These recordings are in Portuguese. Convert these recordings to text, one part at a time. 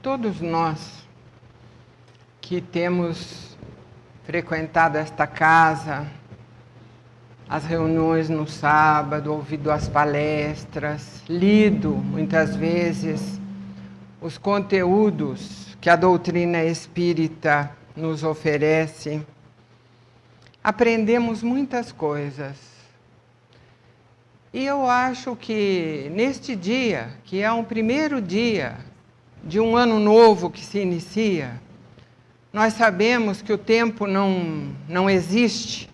Todos nós que temos frequentado esta casa, as reuniões no sábado, ouvido as palestras, lido muitas vezes os conteúdos que a doutrina espírita nos oferece, aprendemos muitas coisas. E eu acho que neste dia, que é um primeiro dia de um ano novo que se inicia, nós sabemos que o tempo não existe,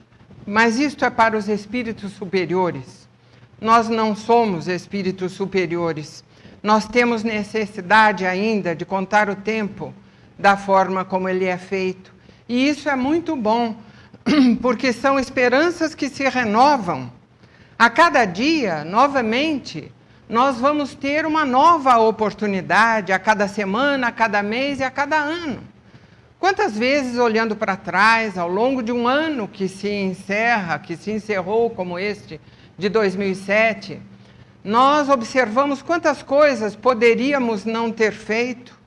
mas isto é para os espíritos superiores. Nós não somos espíritos superiores. Nós temos necessidade ainda de contar o tempo da forma como ele é feito. E isso é muito bom, porque são esperanças que se renovam. A cada dia, novamente, nós vamos ter uma nova oportunidade, a cada semana, a cada mês e a cada ano. Quantas vezes, olhando para trás, ao longo de um ano que se encerrou como este, de 2007, nós observamos quantas coisas poderíamos não ter feito,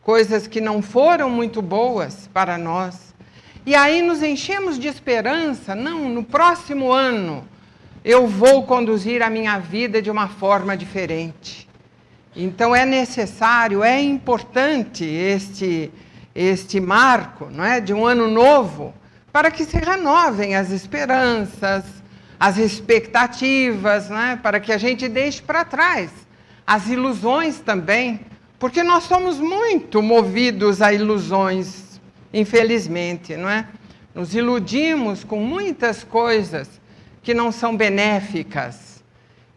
coisas que não foram muito boas para nós. E aí nos enchemos de esperança, não, no próximo ano eu vou conduzir a minha vida de uma forma diferente. Então é necessário, é importante este marco, não é, de um ano novo, para que se renovem as esperanças, as expectativas, não é, para que a gente deixe para trás as ilusões também, porque nós somos muito movidos a ilusões, infelizmente, não é? Nos iludimos com muitas coisas que não são benéficas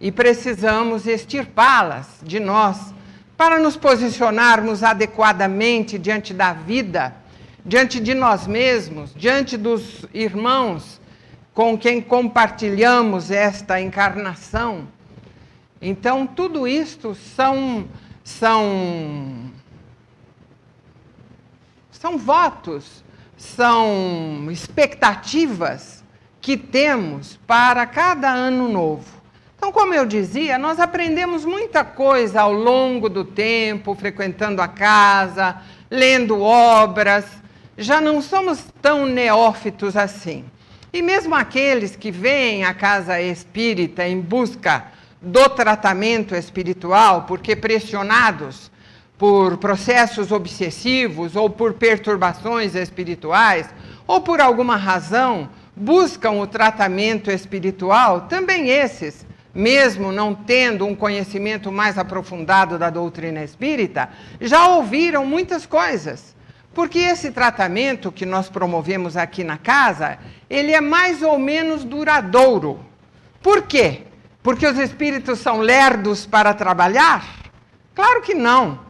e precisamos extirpá-las de nós para nos posicionarmos adequadamente diante da vida, diante de nós mesmos, diante dos irmãos com quem compartilhamos esta encarnação. Então, tudo isto são votos, são expectativas que temos para cada ano novo. Então, como eu dizia, nós aprendemos muita coisa ao longo do tempo, frequentando a casa, lendo obras. Já não somos tão neófitos assim. E mesmo aqueles que vêm à casa espírita em busca do tratamento espiritual, porque pressionados por processos obsessivos ou por perturbações espirituais, ou por alguma razão, buscam o tratamento espiritual, também esses, mesmo não tendo um conhecimento mais aprofundado da doutrina espírita, já ouviram muitas coisas. Porque esse tratamento que nós promovemos aqui na casa, ele é mais ou menos duradouro. Por quê? Porque os espíritos são lerdos para trabalhar? Claro que não.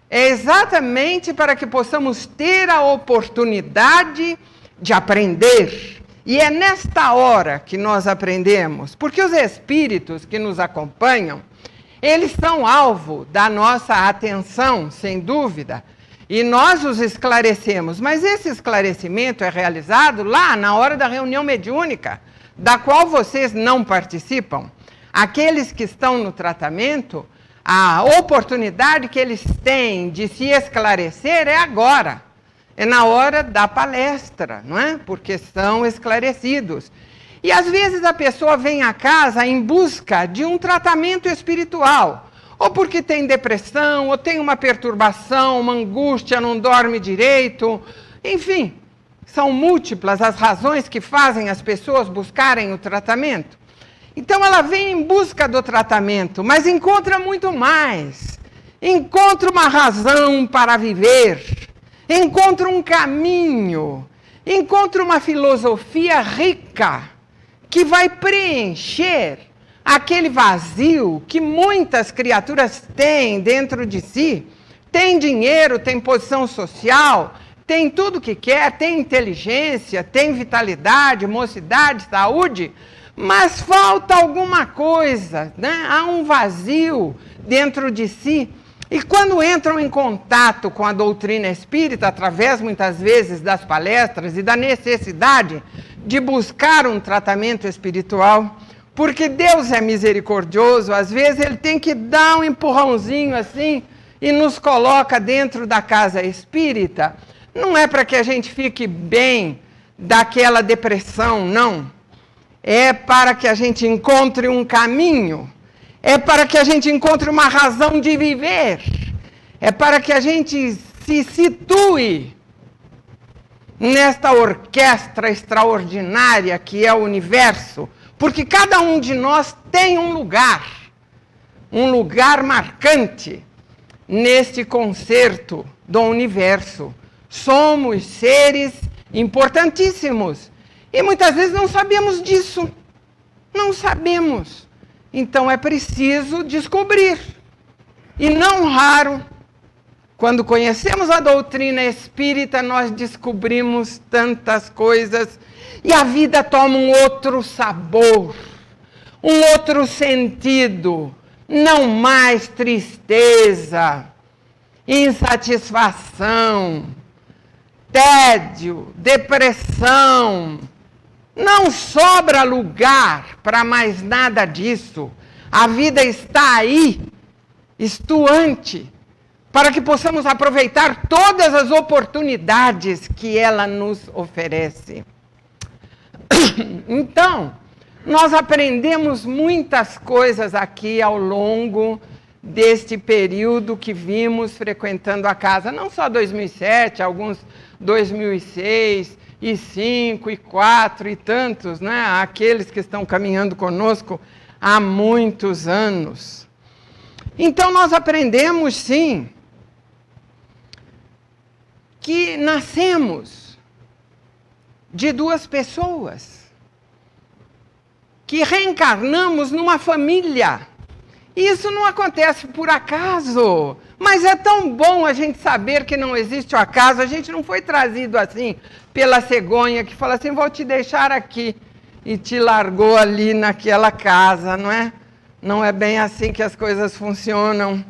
É exatamente para que possamos ter a oportunidade de aprender. E é nesta hora que nós aprendemos, porque os espíritos que nos acompanham, eles são alvo da nossa atenção, sem dúvida, e nós os esclarecemos, mas esse esclarecimento é realizado lá na hora da reunião mediúnica, da qual vocês não participam. Aqueles que estão no tratamento, a oportunidade que eles têm de se esclarecer é agora. É na hora da palestra, não é? Porque são esclarecidos. E às vezes a pessoa vem à casa em busca de um tratamento espiritual, ou porque tem depressão, ou tem uma perturbação, uma angústia, não dorme direito, enfim, são múltiplas as razões que fazem as pessoas buscarem o tratamento. Então ela vem em busca do tratamento, mas encontra muito mais. Encontra uma razão para viver. Encontra um caminho, encontra uma filosofia rica que vai preencher aquele vazio que muitas criaturas têm dentro de si. Tem dinheiro, tem posição social, tem tudo o que quer, tem inteligência, tem vitalidade, mocidade, saúde, mas falta alguma coisa, né? Há um vazio dentro de si. E quando entram em contato com a doutrina espírita, através muitas vezes das palestras e da necessidade de buscar um tratamento espiritual, porque Deus é misericordioso, às vezes ele tem que dar um empurrãozinho assim e nos coloca dentro da casa espírita, não é para que a gente fique bem daquela depressão, não. É para que a gente encontre um caminho, é para que a gente encontre uma razão de viver, é para que a gente se situe nesta orquestra extraordinária que é o universo, porque cada um de nós tem um lugar marcante neste concerto do universo. Somos seres importantíssimos e muitas vezes não sabemos disso, não sabemos. Então é preciso descobrir. E não raro, quando conhecemos a doutrina espírita, nós descobrimos tantas coisas e a vida toma um outro sabor, um outro sentido, não mais tristeza, insatisfação, tédio, depressão. Não sobra lugar para mais nada disso. A vida está aí, estuante, para que possamos aproveitar todas as oportunidades que ela nos oferece. Então, nós aprendemos muitas coisas aqui ao longo deste período que vimos frequentando a casa, não só 2007, alguns 2006, e 5, e 4, e tantos, né? Aqueles que estão caminhando conosco há muitos anos. Então, nós aprendemos, sim, que nascemos de duas pessoas, que reencarnamos numa família. Isso não acontece por acaso, mas é tão bom a gente saber que não existe o acaso. A gente não foi trazido assim pela cegonha que fala assim, vou te deixar aqui, e te largou ali naquela casa, não é? Não é bem assim que as coisas funcionam.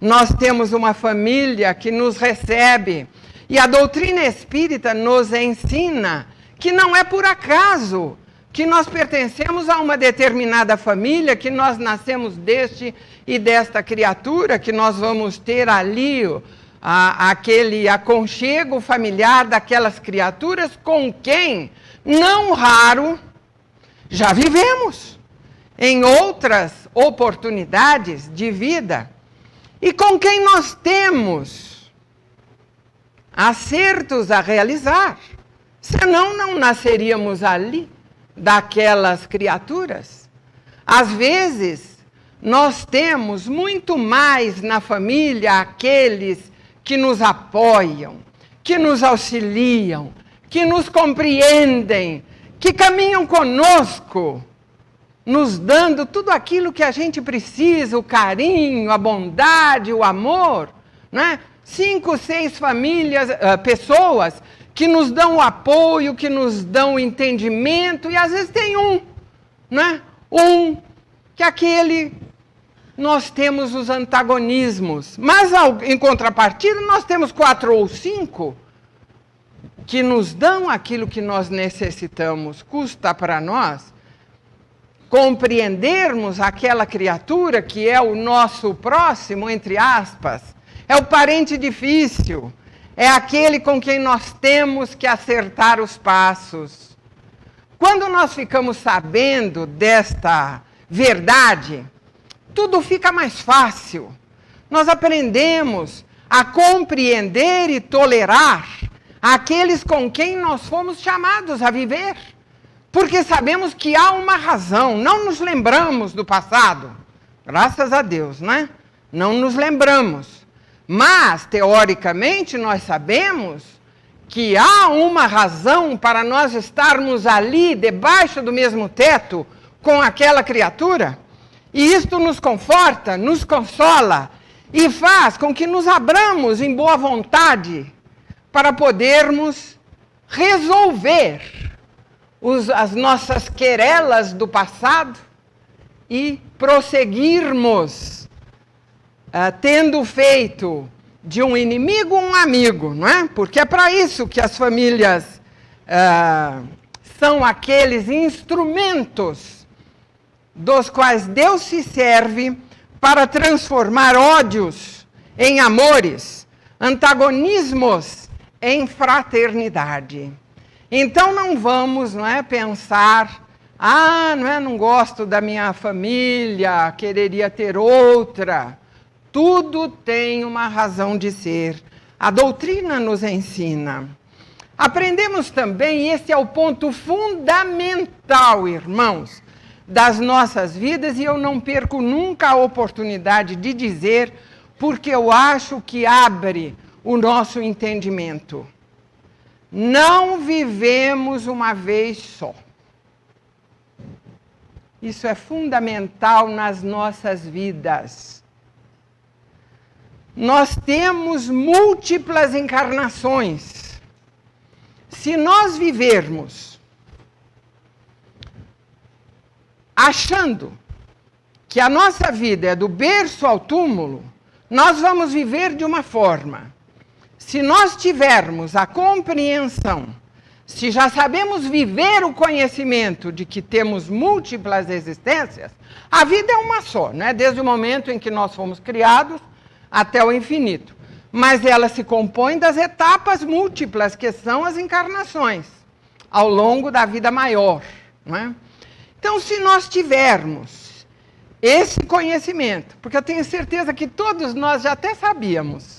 Nós temos uma família que nos recebe, e a doutrina espírita nos ensina que não é por acaso que nós pertencemos a uma determinada família, que nós nascemos deste e desta criatura, que nós vamos ter ali aquele aconchego familiar daquelas criaturas com quem, não raro, já vivemos em outras oportunidades de vida, e com quem nós temos acertos a realizar, senão não nasceríamos ali, daquelas criaturas. Às vezes, nós temos muito mais na família aqueles que nos apoiam, que nos auxiliam, que nos compreendem, que caminham conosco, nos dando tudo aquilo que a gente precisa, o carinho, a bondade, o amor, né? 5, 6 famílias, pessoas que nos dão o apoio, que nos dão o entendimento, e às vezes tem né? Que aquele nós temos os antagonismos, mas em contrapartida nós temos 4 ou 5 que nos dão aquilo que nós necessitamos. Custa para nós compreendermos aquela criatura que é o nosso próximo, entre aspas, é o parente difícil, é aquele com quem nós temos que acertar os passos. Quando nós ficamos sabendo desta verdade, tudo fica mais fácil. Nós aprendemos a compreender e tolerar aqueles com quem nós fomos chamados a viver. Porque sabemos que há uma razão, não nos lembramos do passado. Graças a Deus, né? Não nos lembramos. Mas, teoricamente, nós sabemos que há uma razão para nós estarmos ali, debaixo do mesmo teto, com aquela criatura. E isto nos conforta, nos consola e faz com que nos abramos em boa vontade para podermos resolver as nossas querelas do passado e prosseguirmos tendo feito de um inimigo um amigo, não é? Porque é para isso que as famílias são aqueles instrumentos dos quais Deus se serve para transformar ódios em amores, antagonismos em fraternidade. Então não vamos, pensar, não gosto da minha família, quereria ter outra. Tudo tem uma razão de ser. A doutrina nos ensina. Aprendemos também, esse é o ponto fundamental, irmãos, das nossas vidas, e eu não perco nunca a oportunidade de dizer, porque eu acho que abre o nosso entendimento. Não vivemos uma vez só. Isso é fundamental nas nossas vidas. Nós temos múltiplas encarnações. Se nós vivermos achando que a nossa vida é do berço ao túmulo, nós vamos viver de uma forma. Se nós tivermos a compreensão, se já sabemos viver o conhecimento de que temos múltiplas existências, a vida é uma só, desde o momento em que nós fomos criados até o infinito. Mas ela se compõe das etapas múltiplas, que são as encarnações, ao longo da vida maior. Então, se nós tivermos esse conhecimento, porque eu tenho certeza que todos nós já até sabíamos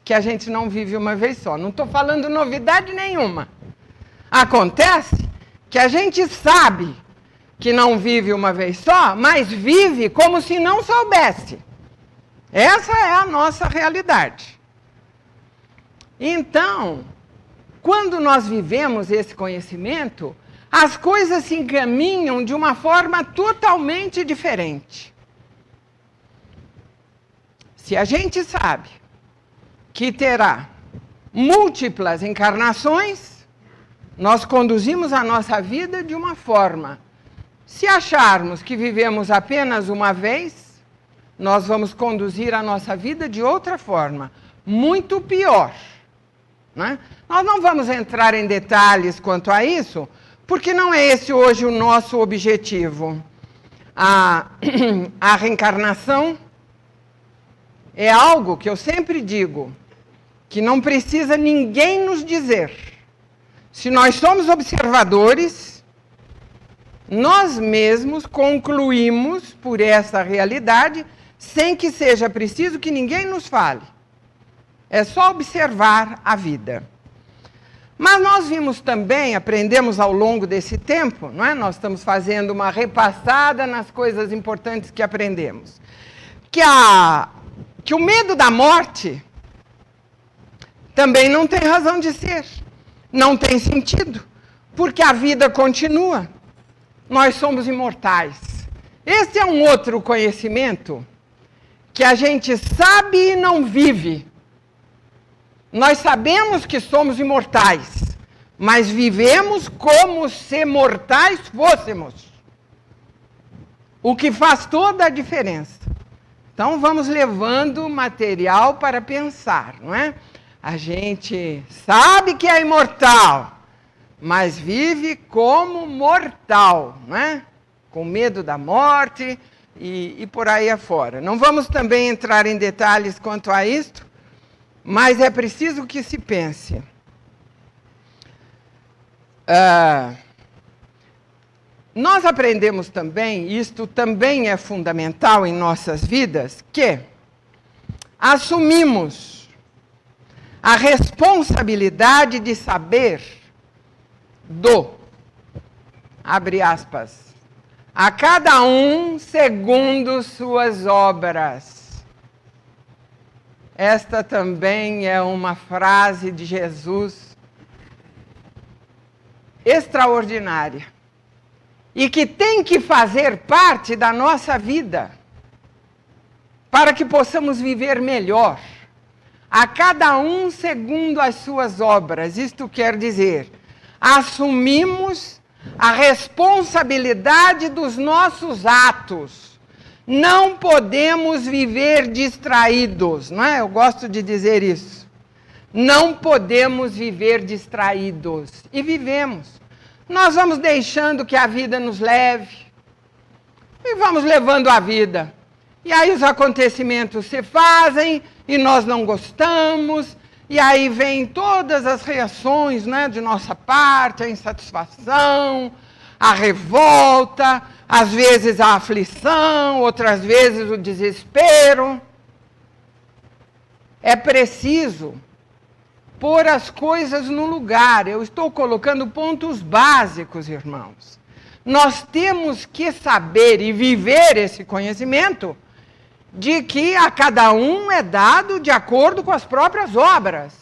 que a gente não vive uma vez só. Não estou falando novidade nenhuma. Acontece que a gente sabe que não vive uma vez só, mas vive como se não soubesse. Essa é a nossa realidade. Então, quando nós vivemos esse conhecimento, as coisas se encaminham de uma forma totalmente diferente. Se a gente sabe que terá múltiplas encarnações, nós conduzimos a nossa vida de uma forma. Se acharmos que vivemos apenas uma vez, nós vamos conduzir a nossa vida de outra forma, muito pior. Nós não vamos entrar em detalhes quanto a isso, porque não é esse hoje o nosso objetivo. A reencarnação é algo que eu sempre digo, que não precisa ninguém nos dizer. Se nós somos observadores, nós mesmos concluímos por essa realidade, sem que seja preciso que ninguém nos fale. É só observar a vida. Mas nós vimos também, aprendemos ao longo desse tempo, nós estamos fazendo uma repassada nas coisas importantes que aprendemos, que o medo da morte também não tem razão de ser, não tem sentido, porque a vida continua, nós somos imortais. Esse é um outro conhecimento que a gente sabe e não vive. Nós sabemos que somos imortais, mas vivemos como se mortais fôssemos, o que faz toda a diferença. Então vamos levando material para pensar, A gente sabe que é imortal, mas vive como mortal, Com medo da morte e por aí afora. Não vamos também entrar em detalhes quanto a isto, mas é preciso que se pense. Nós aprendemos também, isto também é fundamental em nossas vidas, que assumimos a responsabilidade de saber abre aspas, a cada um segundo suas obras. Esta também é uma frase de Jesus extraordinária e que tem que fazer parte da nossa vida para que possamos viver melhor. A cada um segundo as suas obras. Isto quer dizer, assumimos a responsabilidade dos nossos atos. Não podemos viver distraídos, Eu gosto de dizer isso. Não podemos viver distraídos. E vivemos. Nós vamos deixando que a vida nos leve. E vamos levando a vida. E aí os acontecimentos se fazem e nós não gostamos, e aí vem todas as reações, né, de nossa parte, a insatisfação, a revolta, às vezes a aflição, outras vezes o desespero. É preciso pôr as coisas no lugar. Eu estou colocando pontos básicos, irmãos. Nós temos que saber e viver esse conhecimento de que a cada um é dado de acordo com as próprias obras.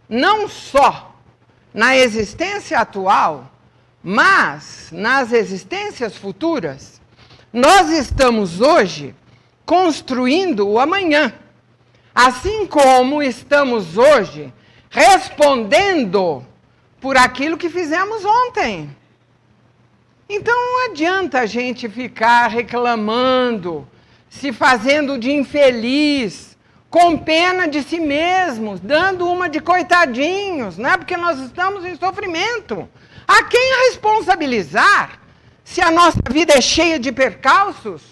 Não só na existência atual, mas nas existências futuras. Nós estamos hoje construindo o amanhã. Assim como estamos hoje respondendo por aquilo que fizemos ontem. Então não adianta a gente ficar reclamando, se fazendo de infeliz, com pena de si mesmos, dando uma de coitadinhos, né? Porque nós estamos em sofrimento. A quem responsabilizar se a nossa vida é cheia de percalços,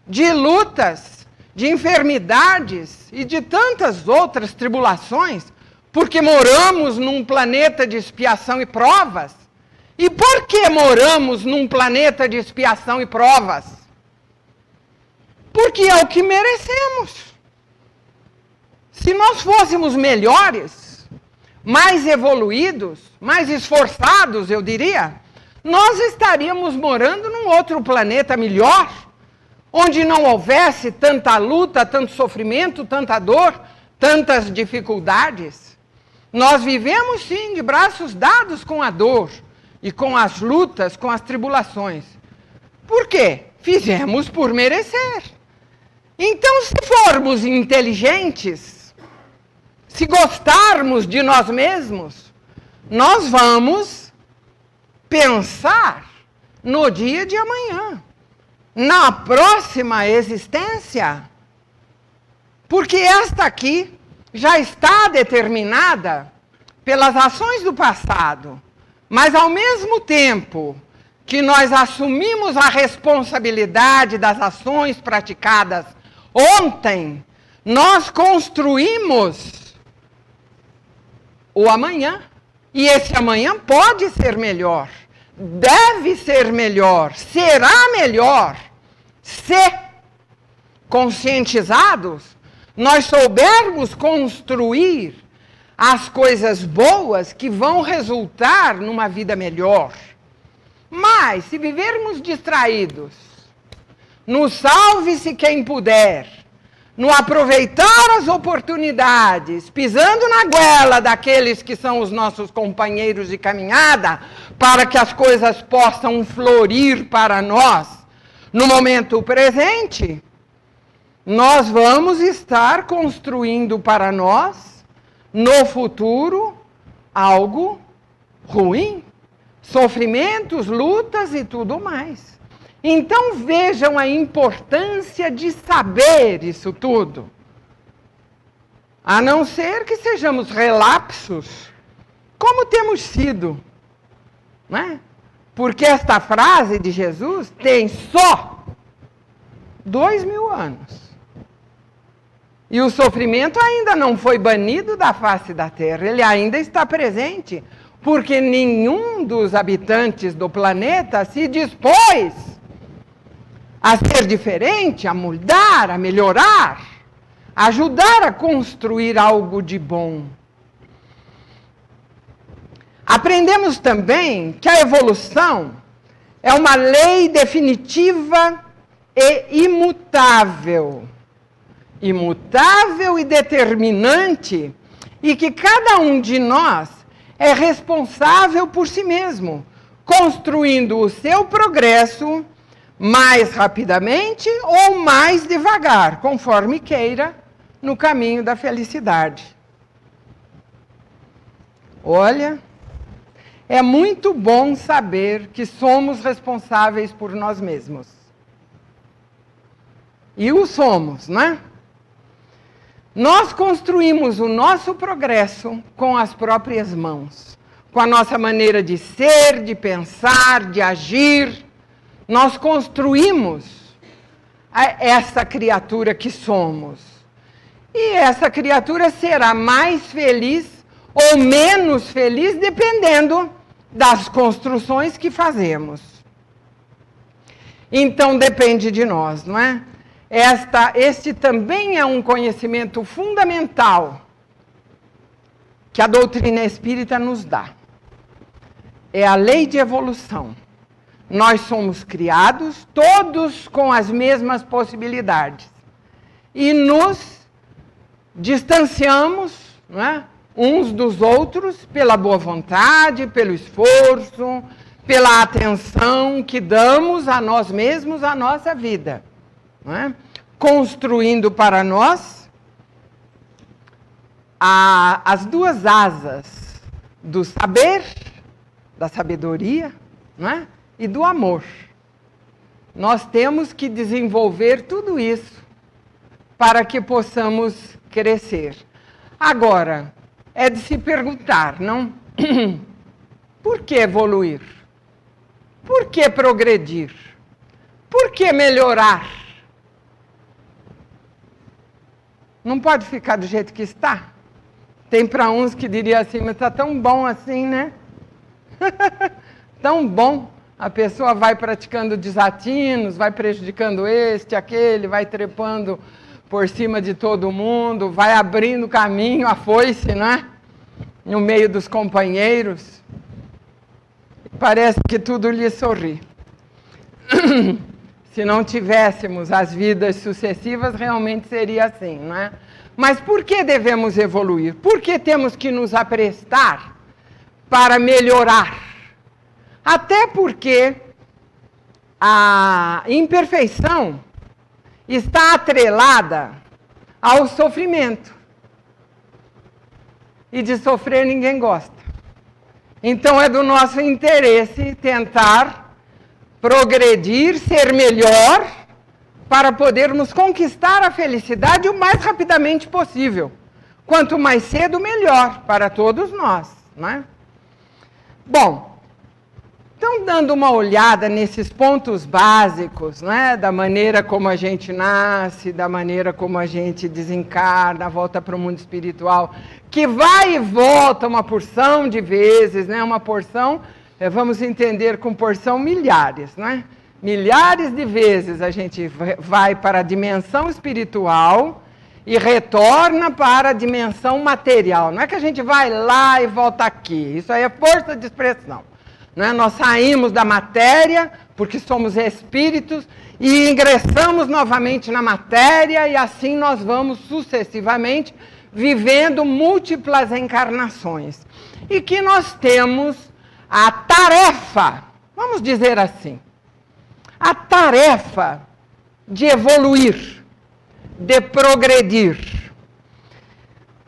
de lutas, de enfermidades e de tantas outras tribulações, porque moramos num planeta de expiação e provas? E por que moramos num planeta de expiação e provas? Porque é o que merecemos. Se nós fôssemos melhores, mais evoluídos, mais esforçados, eu diria, nós estaríamos morando num outro planeta melhor, onde não houvesse tanta luta, tanto sofrimento, tanta dor, tantas dificuldades. Nós vivemos, sim, de braços dados com a dor e com as lutas, com as tribulações. Por quê? Fizemos por merecer. Então, se formos inteligentes, se gostarmos de nós mesmos, nós vamos pensar no dia de amanhã, na próxima existência, porque esta aqui já está determinada pelas ações do passado, mas ao mesmo tempo que nós assumimos a responsabilidade das ações praticadas ontem, nós construímos o amanhã, e esse amanhã pode ser melhor. Deve ser melhor, será melhor, se, conscientizados, nós soubermos construir as coisas boas que vão resultar numa vida melhor. Mas, se vivermos distraídos, no salve-se quem puder, no aproveitar as oportunidades, pisando na goela daqueles que são os nossos companheiros de caminhada, para que as coisas possam florir para nós no momento presente, nós vamos estar construindo para nós, no futuro, algo ruim, sofrimentos, lutas e tudo mais. Então vejam a importância de saber isso tudo. A não ser que sejamos relapsos, como temos sido, né? Porque esta frase de Jesus tem só 2000 anos. E o sofrimento ainda não foi banido da face da terra, ele ainda está presente, porque nenhum dos habitantes do planeta se dispôs a ser diferente, a mudar, a melhorar, a ajudar a construir algo de bom. Aprendemos também que a evolução é uma lei definitiva e imutável. Imutável e determinante, e que cada um de nós é responsável por si mesmo, construindo o seu progresso mais rapidamente ou mais devagar, conforme queira, no caminho da felicidade. Olha, é muito bom saber que somos responsáveis por nós mesmos. E o somos, né? Nós construímos o nosso progresso com as próprias mãos, com a nossa maneira de ser, de pensar, de agir. Nós construímos essa criatura que somos. E essa criatura será mais feliz ou menos feliz, dependendo das construções que fazemos. Então, depende de nós, não é? Este também é um conhecimento fundamental que a doutrina espírita nos dá. É a lei de evolução. Nós somos criados todos com as mesmas possibilidades. E nos distanciamos, não é, uns dos outros pela boa vontade, pelo esforço, pela atenção que damos a nós mesmos, à nossa vida. Não é? Construindo para nós as duas asas do saber, da sabedoria, não é? E do amor. Nós temos que desenvolver tudo isso para que possamos crescer. Agora, é de se perguntar, não? Por que evoluir? Por que progredir? Por que melhorar? Não pode ficar do jeito que está? Tem para uns que diriam assim, mas está tão bom assim, né? Tão bom. A pessoa vai praticando desatinos, vai prejudicando este, aquele, vai trepando por cima de todo mundo, vai abrindo caminho, a foice, né? No meio dos companheiros. Parece que tudo lhe sorri. Se não tivéssemos as vidas sucessivas, realmente seria assim, não é? Mas por que devemos evoluir? Por que temos que nos aprestar para melhorar? Até porque a imperfeição está atrelada ao sofrimento. E de sofrer ninguém gosta. Então é do nosso interesse tentar progredir, ser melhor, para podermos conquistar a felicidade o mais rapidamente possível. Quanto mais cedo, melhor para todos nós, não é? Bom, então, dando uma olhada nesses pontos básicos, né, da maneira como a gente nasce, da maneira como a gente desencarna, volta para o mundo espiritual, que vai e volta uma porção de vezes, né, uma porção, vamos entender com porção milhares, né? Milhares de vezes a gente vai para a dimensão espiritual e retorna para a dimensão material. Não é que a gente vai lá e volta aqui, isso aí é força de expressão. Né? Nós saímos da matéria, porque somos espíritos, e ingressamos novamente na matéria, e assim nós vamos sucessivamente vivendo múltiplas encarnações. E que nós temos a tarefa, vamos dizer assim, a tarefa de evoluir, de progredir.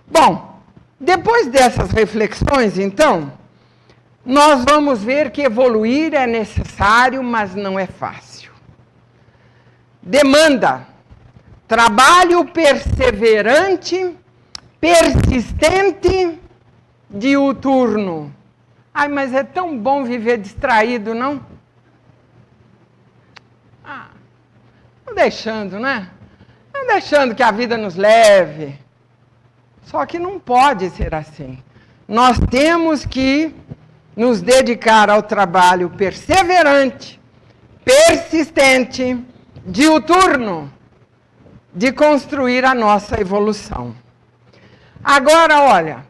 Bom, depois dessas reflexões, então, nós vamos ver que evoluir é necessário, mas não é fácil. Demanda trabalho perseverante, persistente, diuturno. Ai, mas é tão bom viver distraído, não? Não deixando, né? Não deixando que a vida nos leve. Só que não pode ser assim. Nós temos que nos dedicar ao trabalho perseverante, persistente, diuturno, de construir a nossa evolução. Agora, olha,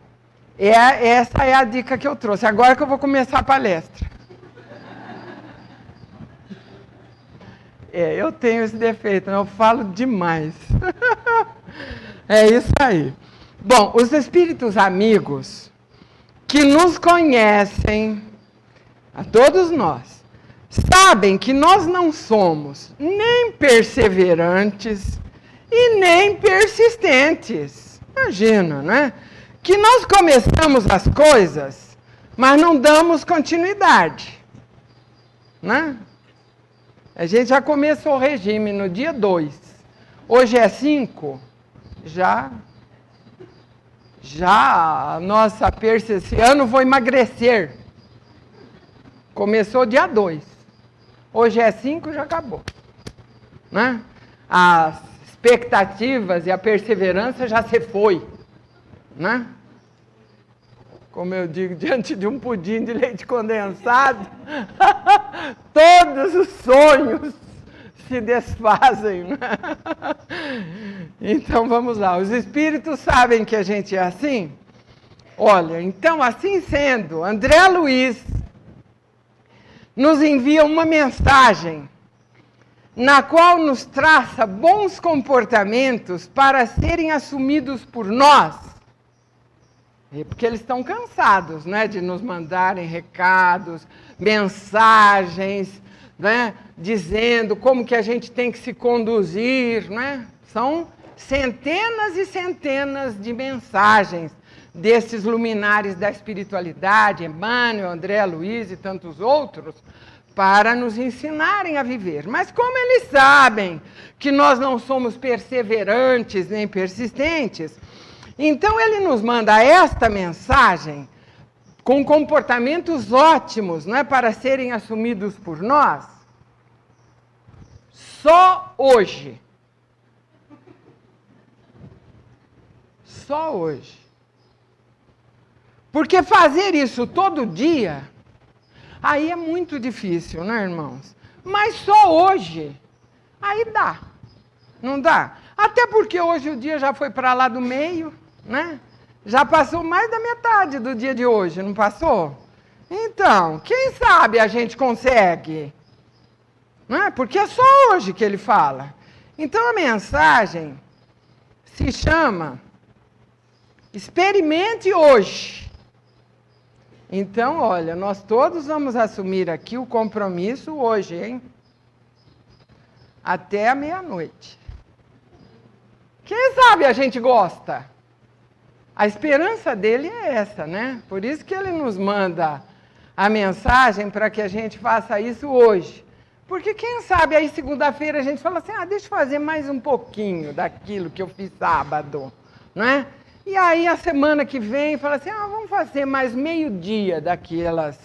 essa é a dica que eu trouxe. Agora que eu vou começar a palestra. Eu tenho esse defeito, eu falo demais. É isso aí. Bom, os espíritos amigos que nos conhecem, a todos nós, sabem que nós não somos nem perseverantes e nem persistentes. Imagina, né? Que nós começamos as coisas, mas não damos continuidade, né? A gente já começou o regime no dia 2. Hoje é 5. Já a nossa perca esse ano vou emagrecer. Começou dia 2. Hoje é 5, já acabou. Né? as expectativas e a perseverança já se foi, né? Como eu digo, diante de um pudim de leite condensado, todos os sonhos se desfazem. Né? Então vamos lá, os espíritos sabem que a gente é assim? Olha, então assim sendo, André Luiz nos envia uma mensagem na qual nos traça bons comportamentos para serem assumidos por nós. Porque eles estão cansados, né, de nos mandarem recados, mensagens, né, dizendo como que a gente tem que se conduzir. Né? São centenas e centenas de mensagens desses luminares da espiritualidade, Emmanuel, André Luiz e tantos outros, para nos ensinarem a viver. Mas como eles sabem que nós não somos perseverantes nem persistentes, então ele nos manda esta mensagem com comportamentos ótimos, não é, para serem assumidos por nós, só hoje. Só hoje. Porque fazer isso todo dia, aí é muito difícil, né, irmãos? Mas só hoje, aí dá. Não dá? Até porque hoje o dia já foi para lá do meio, né? Já passou mais da metade do dia de hoje, não passou? Então, quem sabe a gente consegue? Não é? Porque é só hoje que ele fala. Então a mensagem se chama Experimente Hoje. Então, olha, nós todos vamos assumir aqui o compromisso hoje, hein? Até a meia-noite. Quem sabe a gente gosta? A esperança dele é essa, né? Por isso que ele nos manda a mensagem para que a gente faça isso hoje. Porque quem sabe aí segunda-feira a gente fala assim, deixa eu fazer mais um pouquinho daquilo que eu fiz sábado, não é? E aí a semana que vem fala assim, vamos fazer mais meio-dia daquelas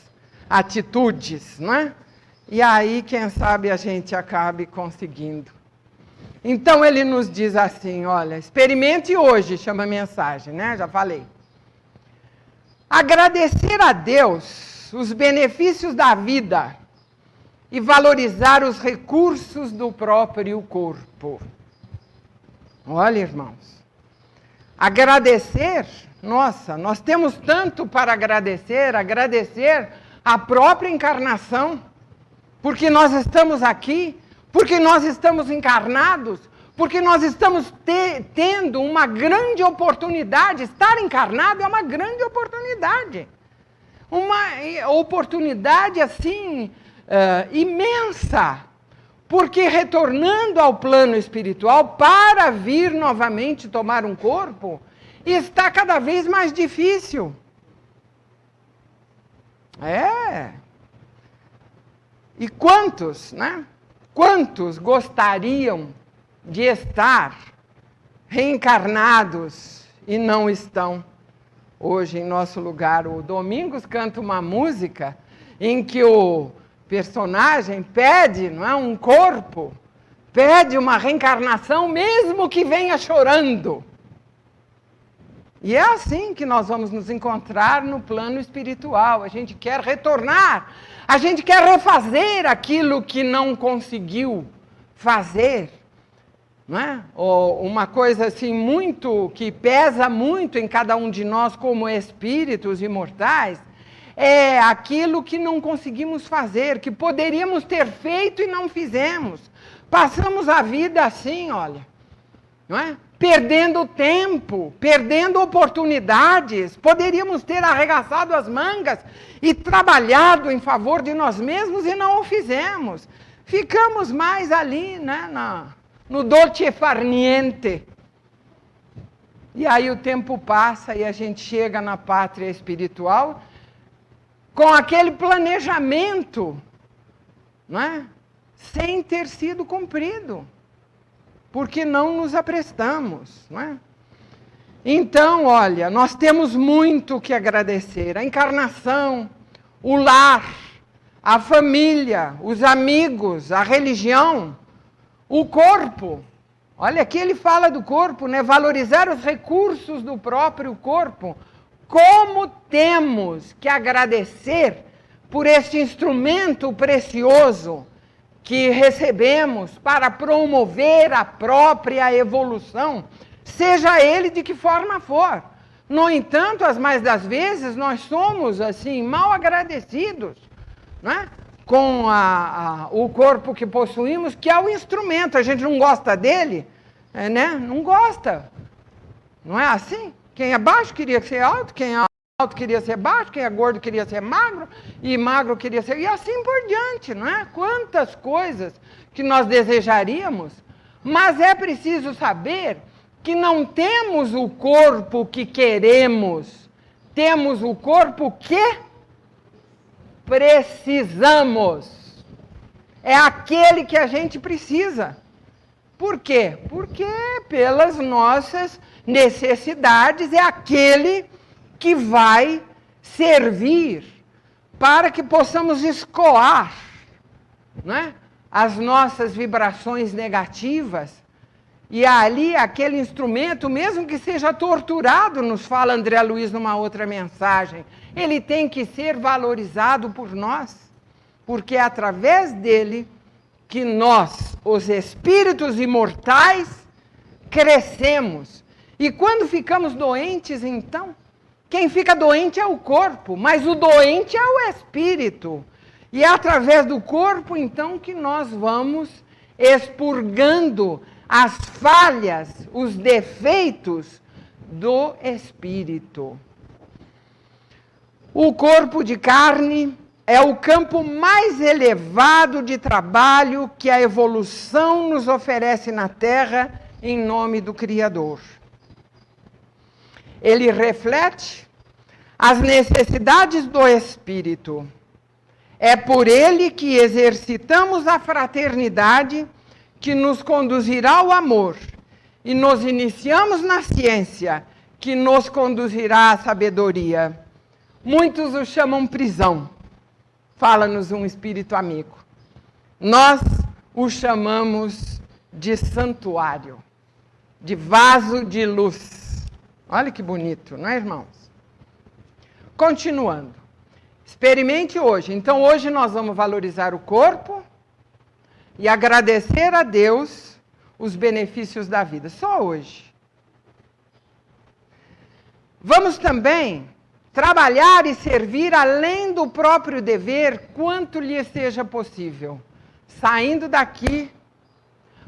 atitudes, não é? E aí, quem sabe, a gente acabe conseguindo. Então ele nos diz assim, olha, experimente hoje, chama a mensagem, né? Já falei. Agradecer a Deus os benefícios da vida e valorizar os recursos do próprio corpo. Olha, irmãos, agradecer, nossa, nós temos tanto para agradecer a própria encarnação, porque nós estamos aqui, porque nós estamos encarnados, porque nós estamos tendo uma grande oportunidade. Estar encarnado é uma grande oportunidade. Uma oportunidade, assim, imensa. Porque retornando ao plano espiritual, para vir novamente tomar um corpo, está cada vez mais difícil. E quantos, né? Quantos gostariam de estar reencarnados e não estão hoje em nosso lugar? O Domingos canta uma música em que o personagem pede, não é, um corpo, pede uma reencarnação, mesmo que venha chorando. E é assim que nós vamos nos encontrar no plano espiritual. A gente quer retornar, a gente quer refazer aquilo que não conseguiu fazer. Não é? Ou uma coisa assim muito, que pesa muito em cada um de nós como espíritos imortais, é aquilo que não conseguimos fazer, que poderíamos ter feito e não fizemos. Passamos a vida assim, olha, não é? Perdendo tempo, perdendo oportunidades. Poderíamos ter arregaçado as mangas e trabalhado em favor de nós mesmos e não o fizemos. Ficamos mais ali, né, no dolce e far niente. E aí o tempo passa e a gente chega na pátria espiritual com aquele planejamento, não é? Sem ter sido cumprido. Porque não nos aprestamos, não é? Então, olha, nós temos muito que agradecer. A encarnação, o lar, a família, os amigos, a religião, o corpo, Olha, aqui ele fala do corpo, né? Valorizar os recursos do próprio corpo. Como temos que agradecer por este instrumento precioso que recebemos para promover a própria evolução, seja ele de que forma for. No entanto, as mais das vezes, nós somos, assim, mal agradecidos, né? Com o corpo que possuímos, que é o instrumento. A gente não gosta dele, né? Não gosta. Não é assim? Quem é baixo queria ser alto, quem é alto queria ser baixo, quem é gordo queria ser magro, e magro queria ser... E assim por diante, não é? Quantas coisas que nós desejaríamos, mas é preciso saber que não temos o corpo que queremos, temos o corpo que precisamos. É aquele que a gente precisa. Por quê? Porque pelas nossas necessidades é aquele que vai servir para que possamos escoar, né, as nossas vibrações negativas. E ali aquele instrumento, mesmo que seja torturado, nos fala André Luiz numa outra mensagem, ele tem que ser valorizado por nós, porque é através dele que nós, os espíritos imortais, crescemos. E quando ficamos doentes, então, quem fica doente é o corpo, mas o doente é o espírito. E é através do corpo, então, que nós vamos expurgando as falhas, os defeitos do espírito. O corpo de carne é o campo mais elevado de trabalho que a evolução nos oferece na Terra em nome do Criador. Ele reflete as necessidades do espírito. É por ele que exercitamos a fraternidade que nos conduzirá ao amor, e nos iniciamos na ciência, que nos conduzirá à sabedoria. Muitos o chamam prisão, fala-nos um espírito amigo. Nós o chamamos de santuário, de vaso de luz. Olha que bonito, não é, irmãos? Continuando. Experimente hoje. Então, hoje nós vamos valorizar o corpo e agradecer a Deus os benefícios da vida. Só hoje. Vamos também trabalhar e servir além do próprio dever, quanto lhe seja possível. Saindo daqui,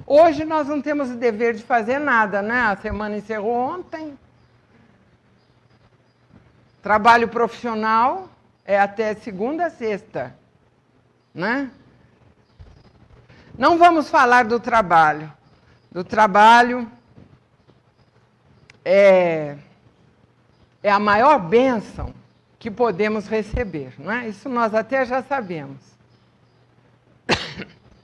hoje nós não temos o dever de fazer nada, né? A semana encerrou ontem. Trabalho profissional é até segunda a sexta, né? Não vamos falar do trabalho. Do trabalho é a maior bênção que podemos receber, não é? Isso nós até já sabemos.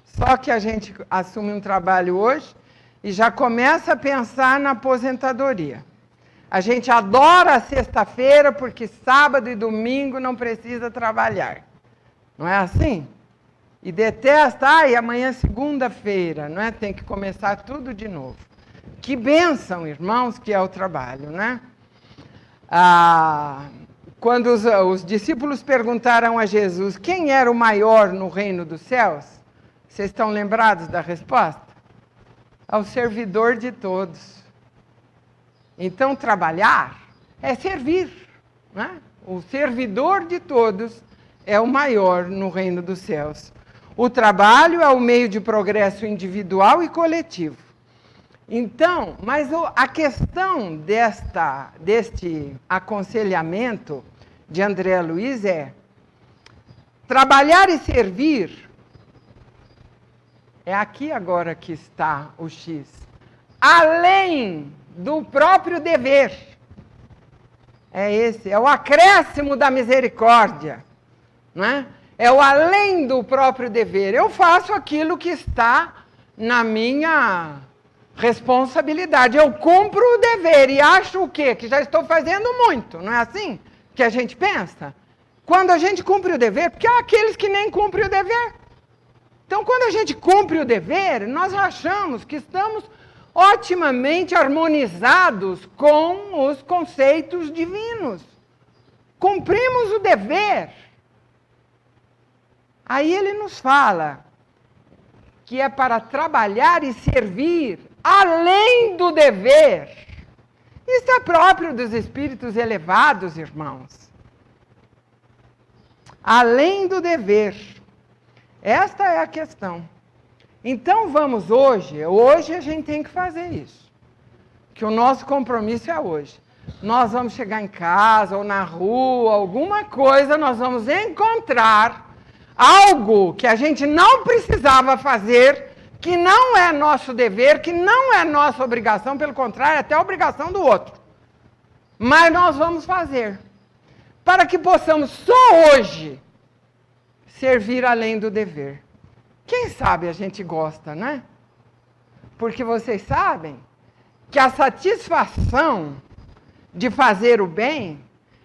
Só que a gente assume um trabalho hoje e já começa a pensar na aposentadoria. A gente adora a sexta-feira porque sábado e domingo não precisa trabalhar. Não é assim? E detesta, e amanhã é segunda-feira, não é? Tem que começar tudo de novo. Que bênção, irmãos, que é o trabalho, né? Quando os discípulos perguntaram a Jesus quem era o maior no reino dos céus, vocês estão lembrados da resposta? Ao servidor de todos. Então, trabalhar é servir, né? O servidor de todos é o maior no reino dos céus. O trabalho é o meio de progresso individual e coletivo. Então, mas a questão deste aconselhamento de André Luiz é: trabalhar e servir, é aqui agora que está o X, além do próprio dever. É o acréscimo da misericórdia, não é? É o além do próprio dever. Eu faço aquilo que está na minha responsabilidade. Eu cumpro o dever e acho o quê? Que já estou fazendo muito. Não é assim que a gente pensa? Quando a gente cumpre o dever, porque há aqueles que nem cumprem o dever. Então, quando a gente cumpre o dever, nós achamos que estamos otimamente harmonizados com os conceitos divinos. Cumprimos o dever. Aí ele nos fala que é para trabalhar e servir além do dever. Isso é próprio dos espíritos elevados, irmãos. Além do dever. Esta é a questão. Então vamos hoje a gente tem que fazer isso. Que o nosso compromisso é hoje. Nós vamos chegar em casa ou na rua, alguma coisa, nós vamos encontrar algo que a gente não precisava fazer, que não é nosso dever, que não é nossa obrigação, pelo contrário, é até a obrigação do outro. Mas nós vamos fazer, para que possamos só hoje servir além do dever. Quem sabe a gente gosta, né? Porque vocês sabem que a satisfação de fazer o bem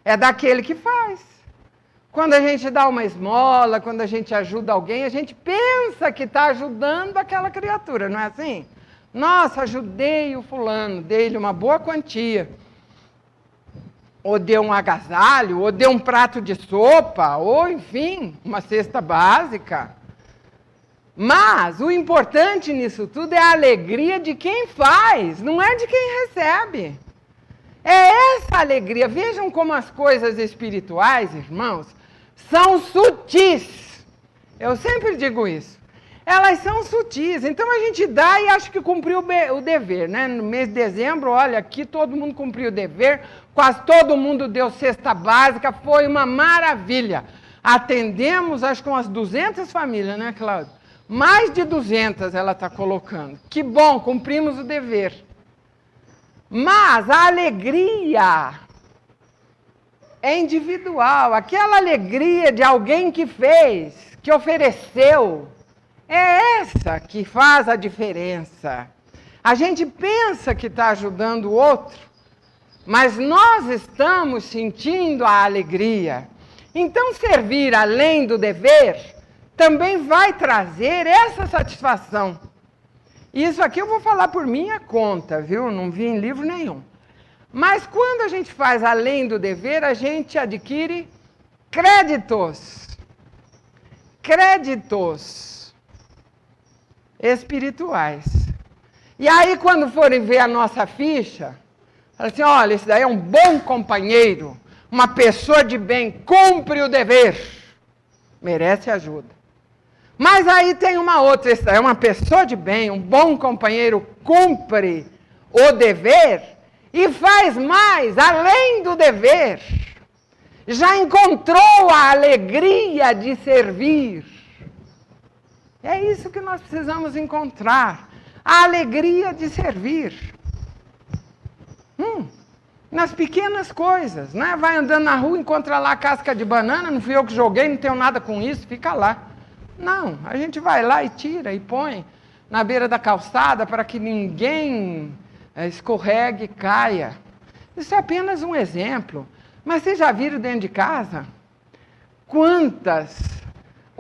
é daquele que faz. Quando a gente dá uma esmola, quando a gente ajuda alguém, a gente pensa que está ajudando aquela criatura, não é assim? Nossa, ajudei o fulano, dei-lhe uma boa quantia. Ou deu um agasalho, ou deu um prato de sopa, ou, enfim, uma cesta básica. Mas o importante nisso tudo é a alegria de quem faz, não é de quem recebe. É essa alegria. Vejam como as coisas espirituais, irmãos, são sutis. Eu sempre digo isso. Elas são sutis. Então a gente dá e acha que cumpriu o dever, né? No mês de dezembro, olha, aqui todo mundo cumpriu o dever, quase todo mundo deu cesta básica, foi uma maravilha. Atendemos, acho que umas 200 famílias, né, Cláudia? Mais de 200 ela está colocando. Que bom, cumprimos o dever. Mas a alegria é individual. Aquela alegria de alguém que fez, que ofereceu, é essa que faz a diferença. A gente pensa que está ajudando o outro, mas nós estamos sentindo a alegria. Então, servir além do dever também vai trazer essa satisfação. Isso aqui eu vou falar por minha conta, viu? Não vi em livro nenhum. Mas quando a gente faz além do dever, a gente adquire créditos. Créditos espirituais. E aí, quando forem ver a nossa ficha, fala assim, olha, esse daí é um bom companheiro, uma pessoa de bem, cumpre o dever, merece ajuda. Mas aí tem uma outra, esse daí é uma pessoa de bem, um bom companheiro, cumpre o dever e faz mais, além do dever. Já encontrou a alegria de servir. É isso que nós precisamos encontrar, a alegria de servir. Nas pequenas coisas, né? Vai andando na rua, encontra lá a casca de banana, não fui eu que joguei, não tenho nada com isso, fica lá. Não, a gente vai lá e tira e põe na beira da calçada para que ninguém escorregue e caia. Isso é apenas um exemplo. Mas vocês já viram dentro de casa? Quantas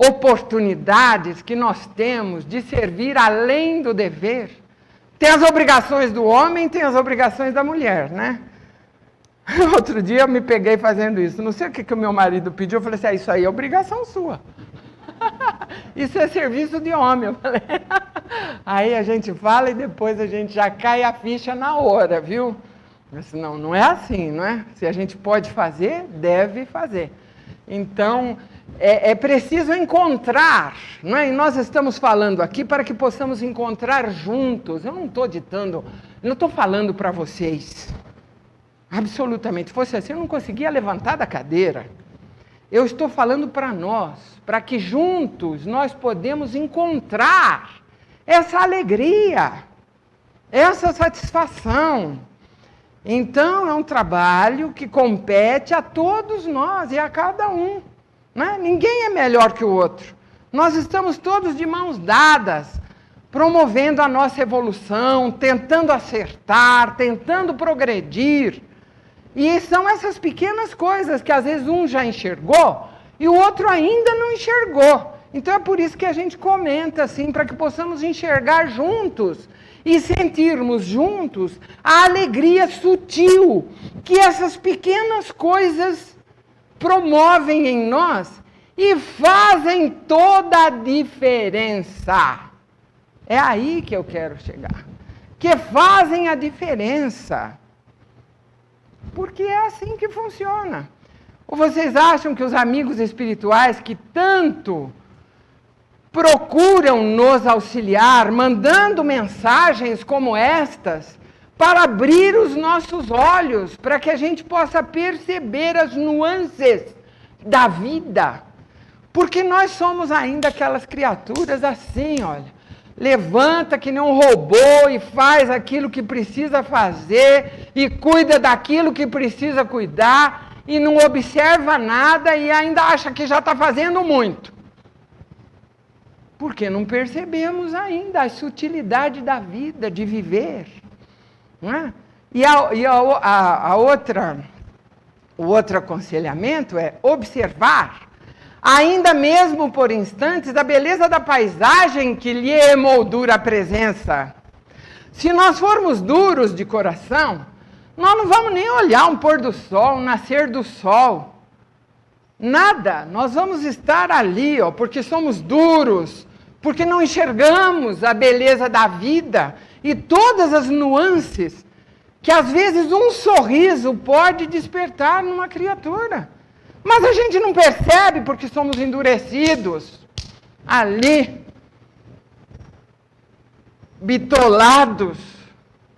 oportunidades que nós temos de servir além do dever. Tem as obrigações do homem, tem as obrigações da mulher, né? Outro dia eu me peguei fazendo isso. Não sei o que o meu marido pediu. Eu falei assim, isso aí é obrigação sua. Isso é serviço de homem. Eu falei. Aí a gente fala e depois a gente já cai a ficha na hora, viu? Eu disse, não é assim, não é? Se a gente pode fazer, deve fazer. Então, é preciso encontrar, não é? E nós estamos falando aqui para que possamos encontrar juntos. Eu não estou ditando, não estou falando para vocês. Absolutamente. Se fosse assim, eu não conseguia levantar da cadeira. Eu estou falando para nós, para que juntos nós podemos encontrar essa alegria, essa satisfação. Então, é um trabalho que compete a todos nós e a cada um. Né? Ninguém é melhor que o outro. Nós estamos todos de mãos dadas, promovendo a nossa evolução, tentando acertar, tentando progredir. E são essas pequenas coisas que às vezes um já enxergou e o outro ainda não enxergou. Então é por isso que a gente comenta assim, para que possamos enxergar juntos e sentirmos juntos a alegria sutil que essas pequenas coisas promovem em nós e fazem toda a diferença. É aí que eu quero chegar. Que fazem a diferença. Porque é assim que funciona. Ou vocês acham que os amigos espirituais que tanto procuram nos auxiliar, mandando mensagens como estas, para abrir os nossos olhos, para que a gente possa perceber as nuances da vida? Porque nós somos ainda aquelas criaturas assim, olha, levanta que nem um robô e faz aquilo que precisa fazer e cuida daquilo que precisa cuidar e não observa nada e ainda acha que já está fazendo muito. Porque não percebemos ainda a sutilidade da vida, de viver. Não é? O outro aconselhamento é observar, ainda mesmo por instantes, a beleza da paisagem que lhe emoldura a presença. Se nós formos duros de coração, nós não vamos nem olhar um pôr do sol, um nascer do sol. Nada. Nós vamos estar ali, porque somos duros, porque não enxergamos a beleza da vida e todas as nuances que às vezes um sorriso pode despertar numa criatura. Mas a gente não percebe porque somos endurecidos, ali, bitolados,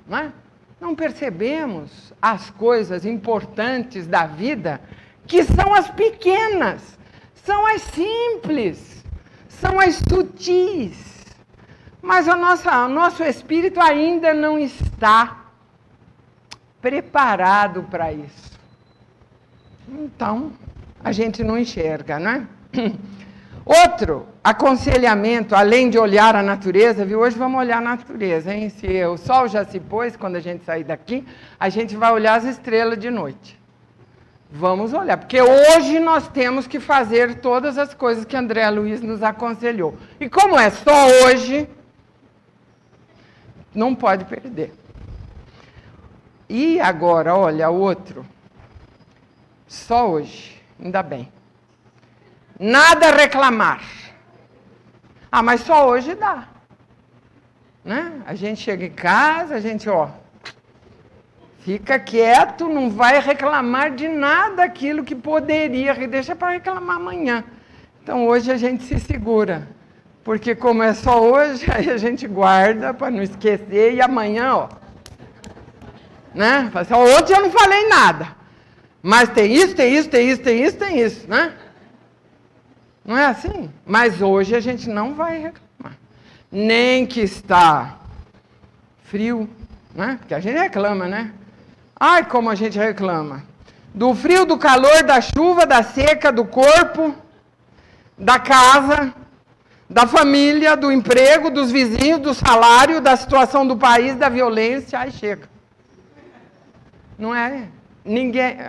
não é? Não percebemos as coisas importantes da vida, que são as pequenas, são as simples, são as sutis. Mas o nosso espírito ainda não está preparado para isso. Então, a gente não enxerga, não é? Outro aconselhamento, além de olhar a natureza, viu? Hoje vamos olhar a natureza, hein? Se o sol já se pôs, quando a gente sair daqui, a gente vai olhar as estrelas de noite. Vamos olhar, porque hoje nós temos que fazer todas as coisas que André Luiz nos aconselhou. E como é só hoje, não pode perder. E agora, olha, outro. Só hoje, ainda bem. Nada a reclamar. Ah, mas só hoje dá. Né? A gente chega em casa, a gente, fica quieto, não vai reclamar de nada aquilo que poderia, deixa para reclamar amanhã. Então hoje a gente se segura. Porque como é só hoje, aí a gente guarda para não esquecer e amanhã, né? Fala assim, ontem eu não falei nada. Mas tem isso, né? Não é assim? Mas hoje a gente não vai reclamar. Nem que está frio, né? Porque a gente reclama, né? Ai, como a gente reclama. Do frio, do calor, da chuva, da seca, do corpo, da casa, da família, do emprego, dos vizinhos, do salário, da situação do país, da violência. Ai, chega. Não é?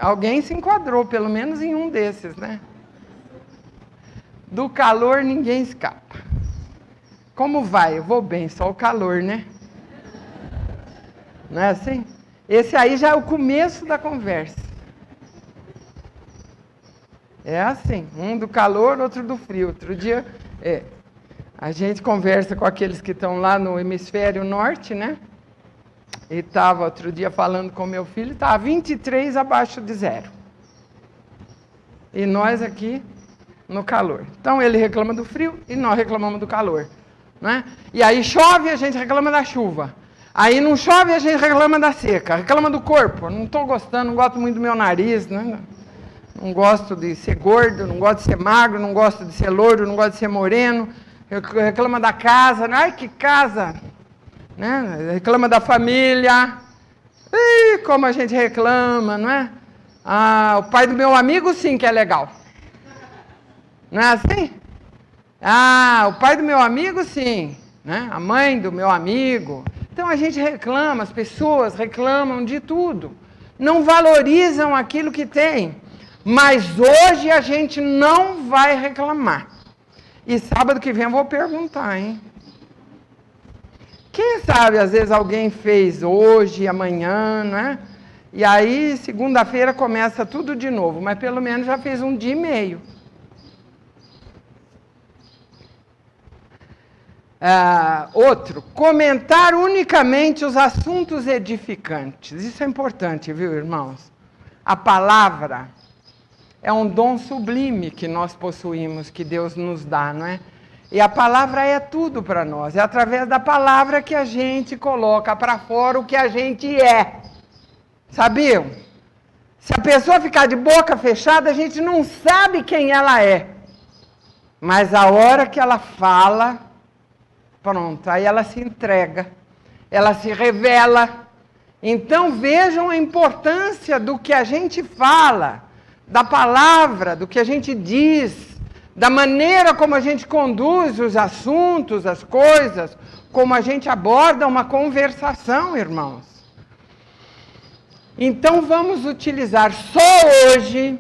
Alguém se enquadrou, pelo menos em um desses, né? Do calor ninguém escapa. Como vai? Eu vou bem, só o calor, né? Não é assim? Esse aí já é o começo da conversa. É assim, um do calor, outro do frio. Outro dia, a gente conversa com aqueles que estão lá no hemisfério norte, né? E estava outro dia falando com meu filho, estava 23 abaixo de zero. E nós aqui no calor. Então ele reclama do frio e nós reclamamos do calor. Né? E aí chove, a gente reclama da chuva. Aí não chove, a gente reclama da seca. Reclama do corpo. Não estou gostando, não gosto muito do meu nariz. Né? Não gosto de ser gordo, não gosto de ser magro, não gosto de ser loiro, não gosto de ser moreno. Reclama da casa. Ai, que casa! Né? Reclama da família. Ih, como a gente reclama, não é? Ah, o pai do meu amigo sim que é legal. Não é assim? Ah, o pai do meu amigo sim, né? A mãe do meu amigo. Então a gente reclama, as pessoas reclamam de tudo. Não valorizam aquilo que tem. Mas hoje a gente não vai reclamar. E sábado que vem eu vou perguntar, hein? Quem sabe, às vezes, alguém fez hoje, amanhã, né? E aí, segunda-feira, começa tudo de novo, mas pelo menos já fez um dia e meio. Outro, comentar unicamente os assuntos edificantes. Isso é importante, viu, irmãos? A palavra é um dom sublime que nós possuímos, que Deus nos dá, não é? E a palavra é tudo para nós. É através da palavra que a gente coloca para fora o que a gente é. Sabiam? Se a pessoa ficar de boca fechada, a gente não sabe quem ela é. Mas a hora que ela fala, pronto, aí ela se entrega, ela se revela. Então vejam a importância do que a gente fala, da palavra, do que a gente diz, da maneira como a gente conduz os assuntos, as coisas, como a gente aborda uma conversação, irmãos. Então vamos utilizar só hoje,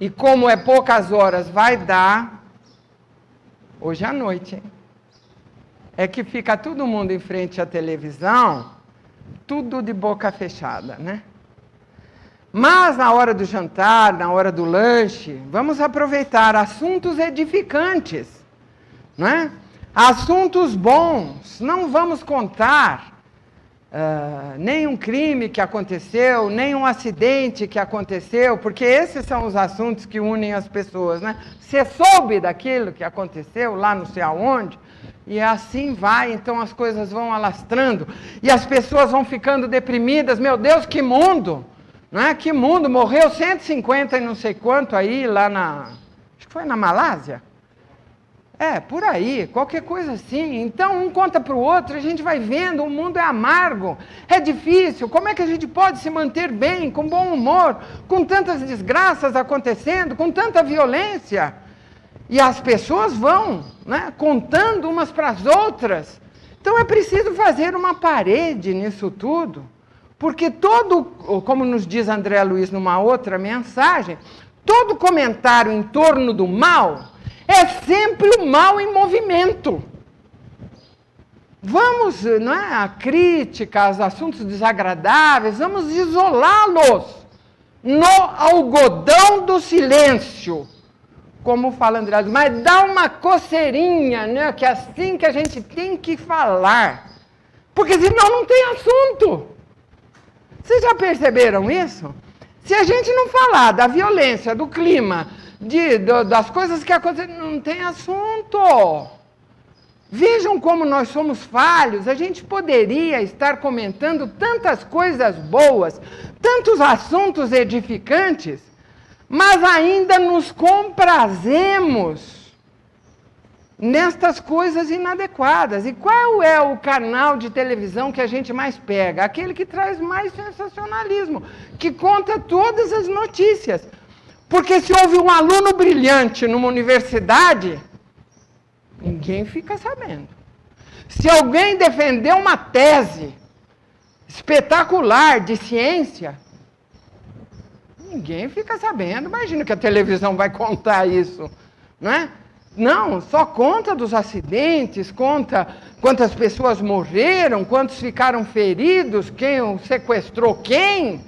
e como é poucas horas, vai dar, hoje à noite, hein? É que fica todo mundo em frente à televisão, tudo de boca fechada, né? Mas na hora do jantar, na hora do lanche, vamos aproveitar assuntos edificantes, não é? Assuntos bons. Não vamos contar nenhum crime que aconteceu, nenhum acidente que aconteceu, porque esses são os assuntos que unem as pessoas, né? Você soube daquilo que aconteceu lá não sei aonde, e assim vai, então as coisas vão alastrando, e as pessoas vão ficando deprimidas. Meu Deus, que mundo! Não é? Que mundo, morreu 150 e não sei quanto aí, lá acho que foi na Malásia? Por aí, qualquer coisa assim. Então, um conta para o outro, a gente vai vendo, o mundo é amargo, é difícil. Como é que a gente pode se manter bem, com bom humor, com tantas desgraças acontecendo, com tanta violência? E as pessoas vão, né, contando umas para as outras. Então, é preciso fazer uma parede nisso tudo. Porque todo, como nos diz André Luiz numa outra mensagem, todo comentário em torno do mal é sempre o mal em movimento. Vamos, não é, a crítica, os assuntos desagradáveis, vamos isolá-los no algodão do silêncio, como fala André Luiz, mas dá uma coceirinha, né, que é assim que a gente tem que falar, porque senão não tem assunto. Vocês já perceberam isso? Se a gente não falar da violência, do clima, das coisas que acontecem, não tem assunto. Vejam como nós somos falhos. A gente poderia estar comentando tantas coisas boas, tantos assuntos edificantes, mas ainda nos comprazemos nestas coisas inadequadas. E qual é o canal de televisão que a gente mais pega? Aquele que traz mais sensacionalismo, que conta todas as notícias. Porque se houve um aluno brilhante numa universidade, ninguém fica sabendo. Se alguém defendeu uma tese espetacular de ciência, ninguém fica sabendo. Imagina que a televisão vai contar isso, não é? Não, só conta dos acidentes, conta quantas pessoas morreram, quantos ficaram feridos, quem sequestrou quem.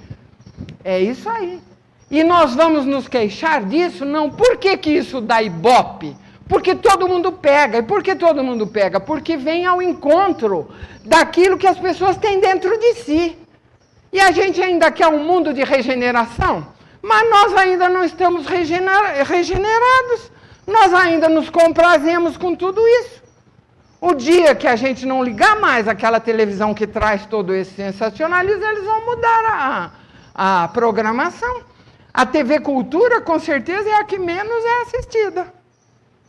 É isso aí. E nós vamos nos queixar disso? Não. Por que isso dá ibope? Porque todo mundo pega. E por que todo mundo pega? Porque vem ao encontro daquilo que as pessoas têm dentro de si. E a gente ainda quer um mundo de regeneração, mas nós ainda não estamos regenerados. Nós ainda nos comprazemos com tudo isso. O dia que a gente não ligar mais aquela televisão que traz todo esse sensacionalismo, eles vão mudar a programação. A TV Cultura, com certeza, é a que menos é assistida.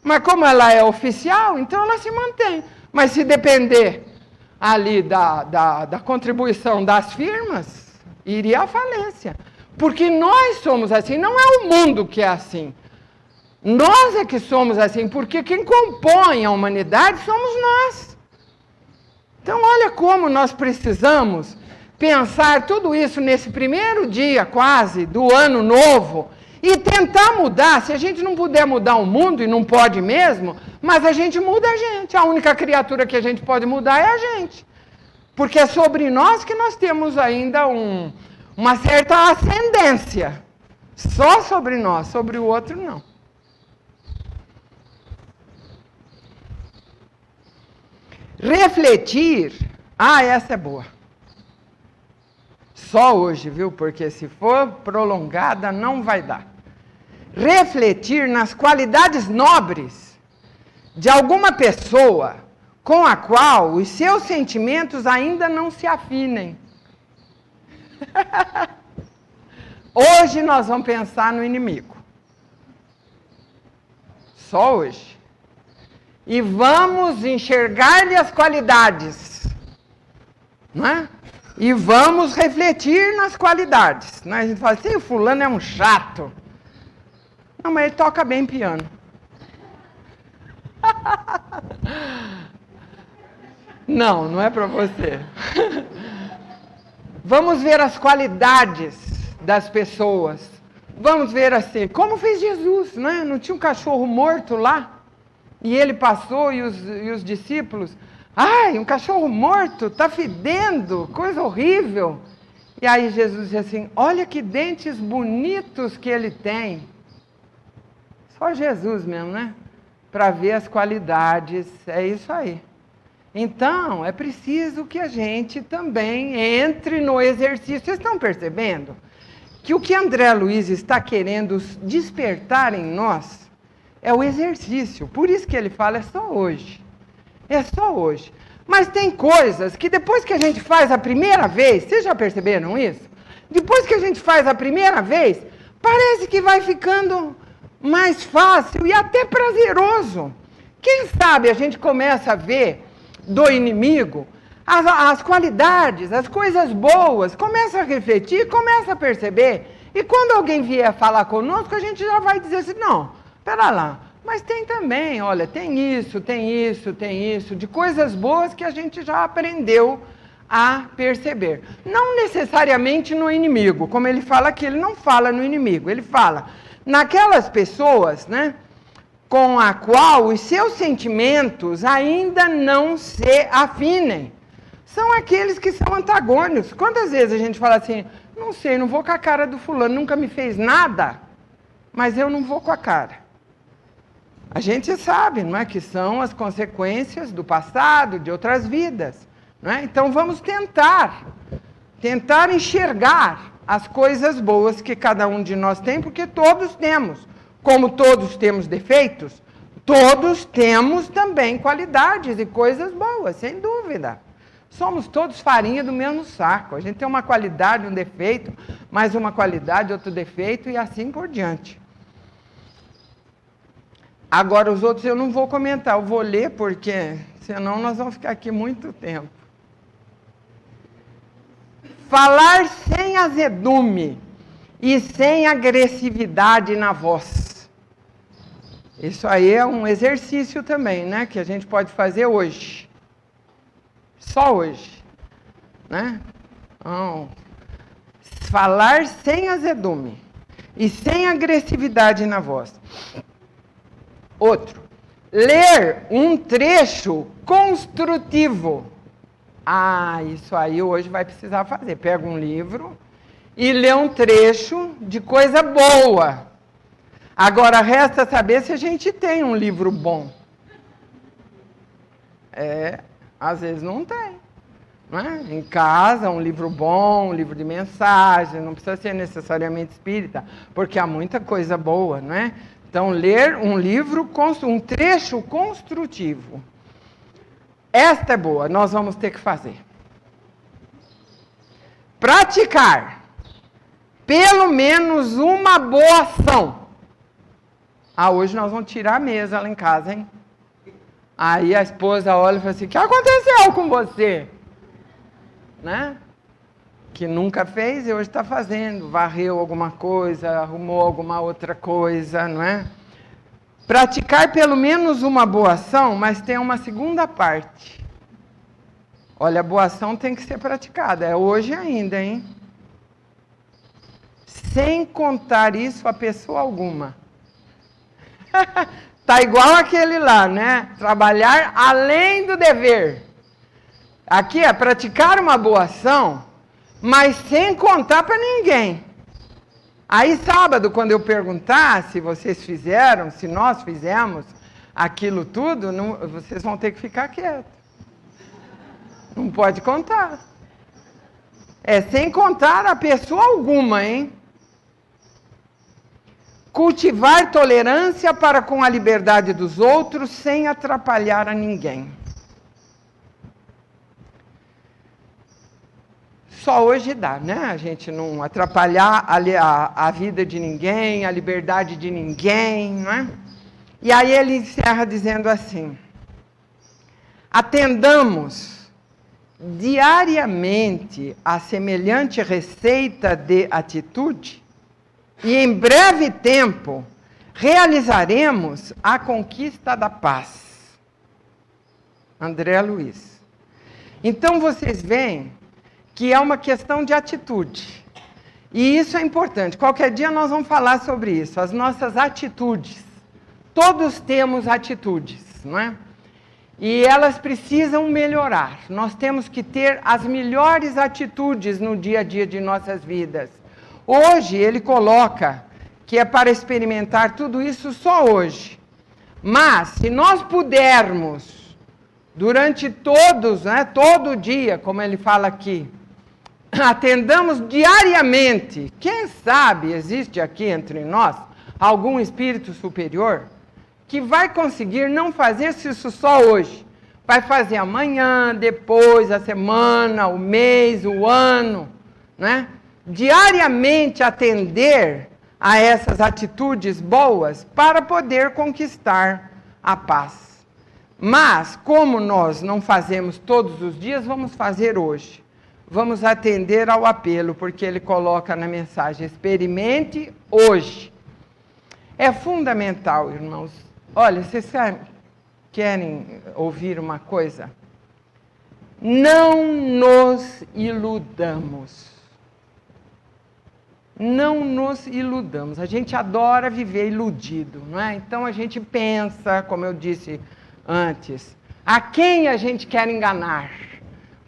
Mas como ela é oficial, então ela se mantém. Mas se depender ali da contribuição das firmas, iria à falência. Porque nós somos assim, não é o mundo que é assim. Nós é que somos assim, porque quem compõe a humanidade somos nós. Então, olha como nós precisamos pensar tudo isso nesse primeiro dia, quase, do ano novo, E tentar mudar, se a gente não puder mudar o mundo, e não pode mesmo, mas a gente muda a gente. A única criatura que a gente pode mudar é a gente. Porque é sobre nós que nós temos ainda uma certa ascendência. Só sobre nós, sobre o outro não. Refletir, essa é boa. Só hoje, viu? Porque se for prolongada, não vai dar. Refletir nas qualidades nobres de alguma pessoa com a qual os seus sentimentos ainda não se afinem. Hoje nós vamos pensar no inimigo. Só hoje. E vamos enxergar-lhe as qualidades. Não é? E vamos refletir nas qualidades. Né? A gente fala assim, fulano é um chato. Não, mas ele toca bem piano. Não é para você. Vamos ver as qualidades das pessoas. Vamos ver assim, como fez Jesus, né? Não tinha um cachorro morto lá? E ele passou e os discípulos, um cachorro morto, está fedendo, coisa horrível. E aí Jesus disse assim, olha que dentes bonitos que ele tem. Só Jesus mesmo, né? Para ver as qualidades, é isso aí. Então, é preciso que a gente também entre no exercício. Vocês estão percebendo que o que André Luiz está querendo despertar em nós é o exercício. Por isso que ele fala, é só hoje. É só hoje. Mas tem coisas que depois que a gente faz a primeira vez, vocês já perceberam isso? Depois que a gente faz a primeira vez, parece que vai ficando mais fácil e até prazeroso. Quem sabe a gente começa a ver do inimigo as qualidades, as coisas boas, começa a refletir, começa a perceber. E quando alguém vier falar conosco, a gente já vai dizer assim, não, espera lá, mas tem também, olha, tem isso, de coisas boas que a gente já aprendeu a perceber. Não necessariamente no inimigo, como ele fala aqui, ele não fala no inimigo, ele fala naquelas pessoas, né, com a qual os seus sentimentos ainda não se afinem. São aqueles que são antagônicos. Quantas vezes a gente fala assim, não sei, não vou com a cara do fulano, nunca me fez nada, mas eu não vou com a cara. A gente sabe, não é, que são as consequências do passado, de outras vidas. Não é? Então vamos tentar enxergar as coisas boas que cada um de nós tem, porque todos temos. Como todos temos defeitos, todos temos também qualidades e coisas boas, sem dúvida. Somos todos farinha do mesmo saco. A gente tem uma qualidade, um defeito, mais uma qualidade, outro defeito e assim por diante. Agora, os outros eu não vou comentar, eu vou ler, porque senão nós vamos ficar aqui muito tempo. Falar sem azedume e sem agressividade na voz. Isso aí é um exercício também, né? Que a gente pode fazer hoje. Só hoje. Né? Então, falar sem azedume e sem agressividade na voz. Outro. Ler um trecho construtivo. Isso aí hoje vai precisar fazer. Pega um livro e lê um trecho de coisa boa. Agora, resta saber se a gente tem um livro bom. Às vezes não tem. Não é? Em casa, um livro bom, um livro de mensagem, não precisa ser necessariamente espírita, porque há muita coisa boa, não é? Então, ler um livro, um trecho construtivo. Esta é boa, nós vamos ter que fazer. Praticar pelo menos uma boa ação. Hoje nós vamos tirar a mesa lá em casa, hein? Aí a esposa olha e fala assim, o que aconteceu com você? Né? Que nunca fez e hoje está fazendo. Varreu alguma coisa, arrumou alguma outra coisa, não é? Praticar pelo menos uma boa ação, mas tem uma segunda parte. Olha, a boa ação tem que ser praticada. É hoje ainda, hein? sem contar isso a pessoa alguma. Tá igual aquele lá, né? Trabalhar além do dever. Aqui é praticar uma boa ação, mas sem contar para ninguém. Aí sábado, quando eu perguntar se vocês fizeram, se nós fizemos aquilo tudo, vocês vão ter que ficar quietos. Não pode contar. É sem contar a pessoa alguma, hein? Cultivar tolerância para com a liberdade dos outros sem atrapalhar a ninguém. Só hoje dá, né? A gente não atrapalhar a vida de ninguém, a liberdade de ninguém, não é? E aí ele encerra dizendo assim: atendamos diariamente a semelhante receita de atitude e em breve tempo realizaremos a conquista da paz. André Luiz. Então vocês veem que é uma questão de atitude. E isso é importante. Qualquer dia nós vamos falar sobre isso, as nossas atitudes. Todos temos atitudes, não é? E elas precisam melhorar. Nós temos que ter as melhores atitudes no dia a dia de nossas vidas. Hoje ele coloca que é para experimentar tudo isso só hoje. Mas se nós pudermos, durante todos, né, todo dia, como ele fala aqui, atendamos diariamente. Quem sabe existe aqui entre nós algum espírito superior que vai conseguir não fazer isso só hoje. Vai fazer amanhã, depois, a semana, o mês, o ano, né? Diariamente atender a essas atitudes boas para poder conquistar a paz. Mas, como nós não fazemos todos os dias, vamos fazer hoje. Vamos atender ao apelo, porque ele coloca na mensagem: experimente hoje. É fundamental, irmãos. Olha, vocês querem ouvir uma coisa? Não nos iludamos. Não nos iludamos. A gente adora viver iludido, não é? Então a gente pensa, como eu disse antes, a quem a gente quer enganar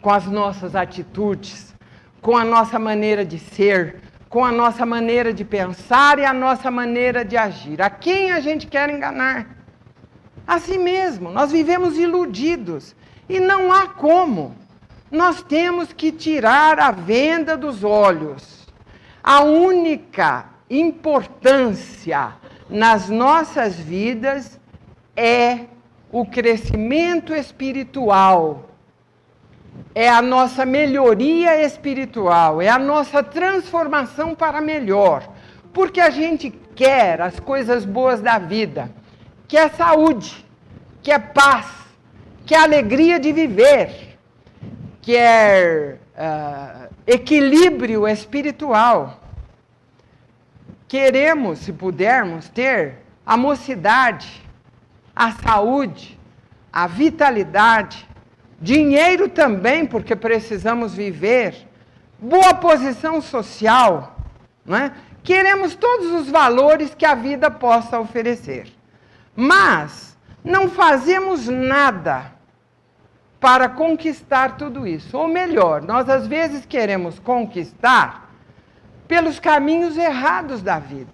com as nossas atitudes, com a nossa maneira de ser, com a nossa maneira de pensar e a nossa maneira de agir. A quem a gente quer enganar? A si mesmo. Nós vivemos iludidos e não há como. Nós temos que tirar a venda dos olhos. A única importância nas nossas vidas é o crescimento espiritual, é a nossa melhoria espiritual, é a nossa transformação para melhor, porque a gente quer as coisas boas da vida, quer saúde, quer paz, quer alegria de viver, quer equilíbrio espiritual. Queremos, se pudermos, ter a mocidade, a saúde, a vitalidade, dinheiro também, porque precisamos viver, boa posição social, não é? Queremos todos os valores que a vida possa oferecer. Mas não fazemos nada para conquistar tudo isso. Ou melhor, nós às vezes queremos conquistar pelos caminhos errados da vida.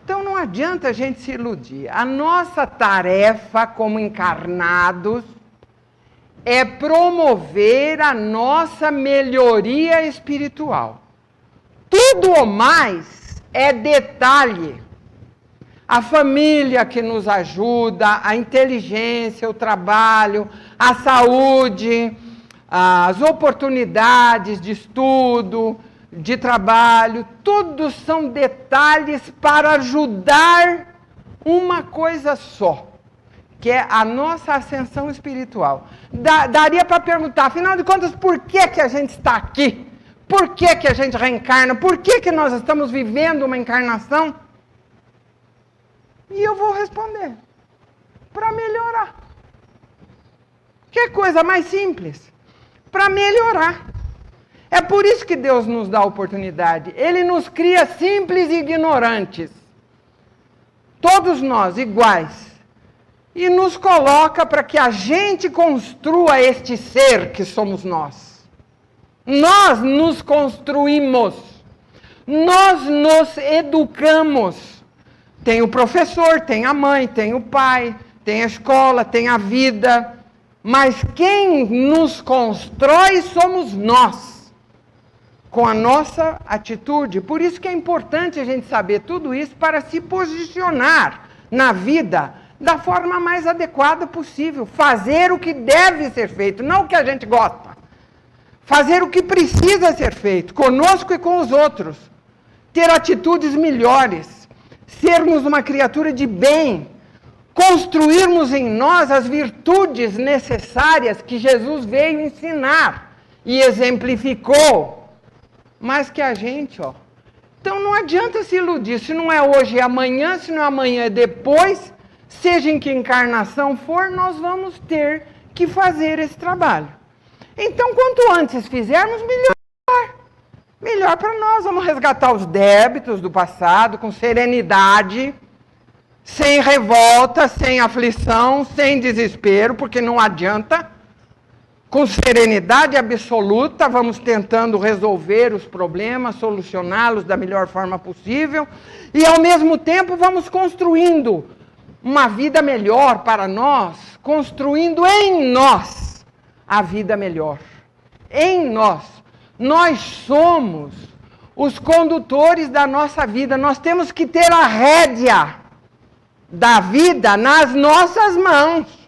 Então não adianta a gente se iludir. A nossa tarefa como encarnados é promover a nossa melhoria espiritual. Tudo o mais é detalhe. A família que nos ajuda, a inteligência, o trabalho, a saúde, as oportunidades de estudo, de trabalho, tudo são detalhes para ajudar uma coisa só, que é a nossa ascensão espiritual. Daria para perguntar, afinal de contas, por que que a gente está aqui? Por que que a gente reencarna? Por que que nós estamos vivendo uma encarnação? E eu vou responder, para melhorar. Que coisa mais simples, para melhorar. É por isso que Deus nos dá a oportunidade. Ele nos cria simples e ignorantes. Todos nós iguais. E nos coloca para que a gente construa este ser que somos nós. Nós nos construímos. Nós nos educamos. Tem o professor, tem a mãe, tem o pai, tem a escola, tem a vida. Mas quem nos constrói somos nós. Com a nossa atitude. Por isso que é importante a gente saber tudo isso para se posicionar na vida da forma mais adequada possível. Fazer o que deve ser feito, não o que a gente gosta. Fazer o que precisa ser feito, conosco e com os outros. Ter atitudes melhores. Sermos uma criatura de bem. Construirmos em nós as virtudes necessárias que Jesus veio ensinar e exemplificou. Mas que a gente, Então não adianta se iludir. Se não é hoje, é amanhã. Se não é amanhã, é depois. Seja em que encarnação for, nós vamos ter que fazer esse trabalho. Então, quanto antes fizermos, melhor. Melhor para nós. Vamos resgatar os débitos do passado com serenidade, sem revolta, sem aflição, sem desespero, porque não adianta. Com serenidade absoluta, vamos tentando resolver os problemas, solucioná-los da melhor forma possível. E, ao mesmo tempo, vamos construindo uma vida melhor para nós, construindo em nós a vida melhor. Em nós. Nós somos os condutores da nossa vida. Nós temos que ter a rédea da vida nas nossas mãos.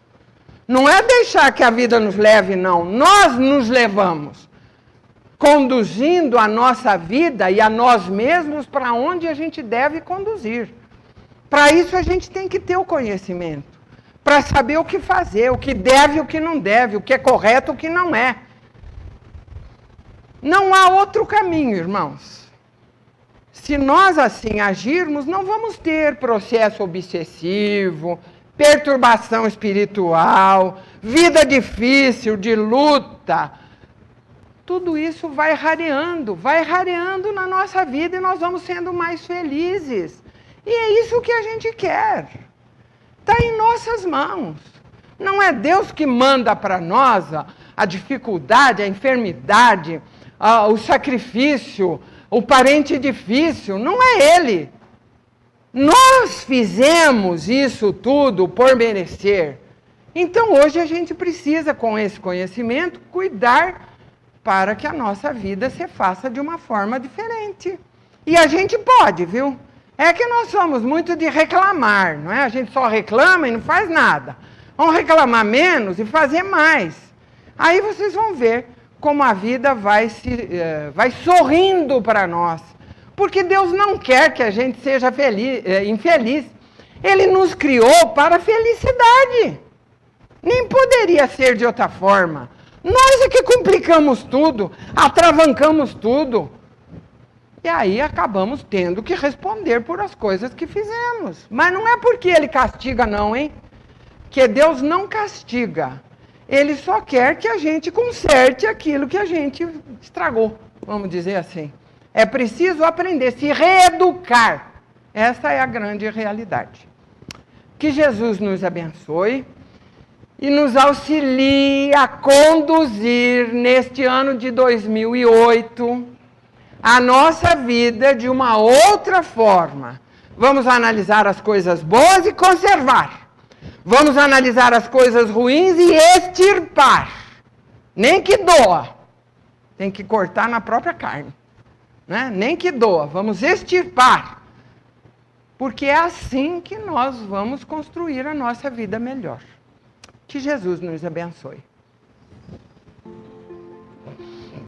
Não é deixar que a vida nos leve, não. Nós nos levamos, conduzindo a nossa vida e a nós mesmos para onde a gente deve conduzir. Para isso a gente tem que ter o conhecimento, para saber o que fazer, o que deve e o que não deve, o que é correto e o que não é. Não há outro caminho, irmãos. Se nós assim agirmos, não vamos ter processo obsessivo, perturbação espiritual, vida difícil, de luta. Tudo isso vai rareando na nossa vida e nós vamos sendo mais felizes. E é isso que a gente quer. Está em nossas mãos. Não é Deus que manda para nós a dificuldade, a enfermidade, o sacrifício, o parente difícil. Não é Ele. Nós fizemos isso tudo por merecer. Então hoje a gente precisa, com esse conhecimento, cuidar para que a nossa vida se faça de uma forma diferente. E a gente pode, viu? É que nós somos muito de reclamar, não é? A gente só reclama e não faz nada. Vamos reclamar menos e fazer mais. Aí vocês vão ver como a vida vai sorrindo para nós. Porque Deus não quer que a gente seja infeliz. Ele nos criou para a felicidade. Nem poderia ser de outra forma. Nós é que complicamos tudo, atravancamos tudo. E aí acabamos tendo que responder por as coisas que fizemos. Mas não é porque Ele castiga não, hein? Que Deus não castiga. Ele só quer que a gente conserte aquilo que a gente estragou, vamos dizer assim. É preciso aprender, se reeducar. Essa é a grande realidade. Que Jesus nos abençoe e nos auxilie a conduzir neste ano de 2008 a nossa vida de uma outra forma. Vamos analisar as coisas boas e conservar. Vamos analisar as coisas ruins e extirpar. Nem que doa. Tem que cortar na própria carne. Né? Nem que doa. Vamos extirpar. Porque é assim que nós vamos construir a nossa vida melhor. Que Jesus nos abençoe.